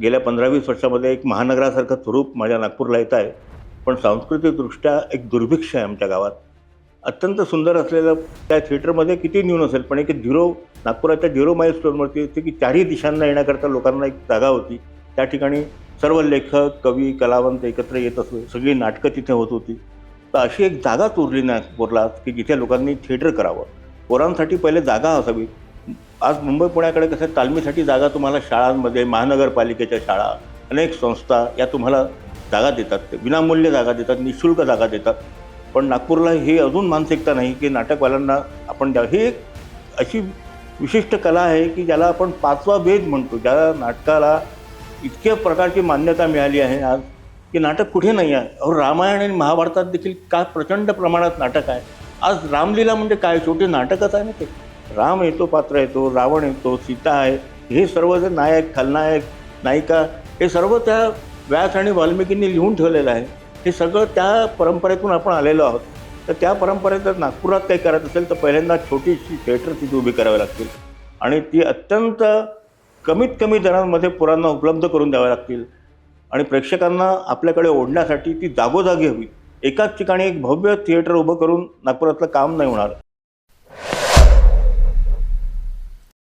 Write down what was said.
गेल्या 15-20 वर्षामध्ये एक महानगरासारखं स्वरूप माझ्या नागपूरला येत आहे. पण सांस्कृतिकदृष्ट्या एक दुर्भिक्ष आहे आमच्या गावात. अत्यंत सुंदर असलेलं त्या थिएटरमध्ये किती न्यून असेल, पण एक नागपुराच्या 0 माईल स्टोनवरती होती की चारही दिशांना येण्याकरता लोकांना एक जागा होती. त्या ठिकाणी सर्व लेखक, कवी, कलावंत एकत्र येत असो. सगळी नाटकं तिथे होत होती. तर अशी एक जागाच उरली नागपूरला की जिथे लोकांनी थिएटर करावं. पोरांसाठी पहिले जागा असावी. आज मुंबई पुण्याकडे कसं तालमीसाठी जागा तुम्हाला शाळांमध्ये, महानगरपालिकेच्या शाळा, अनेक संस्था या तुम्हाला जागा देतात. ते विनामूल्य जागा देतात, निःशुल्क जागा देतात. पण नागपूरला ही अजून मानसिकता नाही की नाटकवाल्यांना आपण द्यावं. ही एक अशी विशिष्ट कला आहे की ज्याला आपण 5वा वेद म्हणतो. ज्या नाटकाला इतक्या प्रकारची मान्यता मिळाली आहे आज की नाटक कुठे नाही आहे. अहो, रामायण आणि महाभारतात देखील काय प्रचंड प्रमाणात नाटक आहे. आज रामलीला म्हणजे काय, शेवटी नाटकच आहे ना ते. राम येतो, पात्र येतो, रावण येतो, सीता आहे. हे सर्व जे नायक, खलनायक, नायिका हे सर्व त्या व्यास आणि वाल्मिकींनी लिहून ठेवलेलं आहे. हे सगळं त्या परंपरेतून आपण आलेलो आहोत. तर त्या परंपरेत जर नागपुरात काही करायचं असेल तर पहिल्यांदा छोटीशी थिएटर तिथे उभी करावी लागतील आणि ती अत्यंत कमीत कमी दरांमध्ये पोरांना उपलब्ध करून द्याव्या लागतील आणि प्रेक्षकांना आपल्याकडे ओढण्यासाठी ती जागोजागी हवी. एकाच ठिकाणी एक भव्य थिएटर उभं करून नागपुरातलं काम नाही होणार.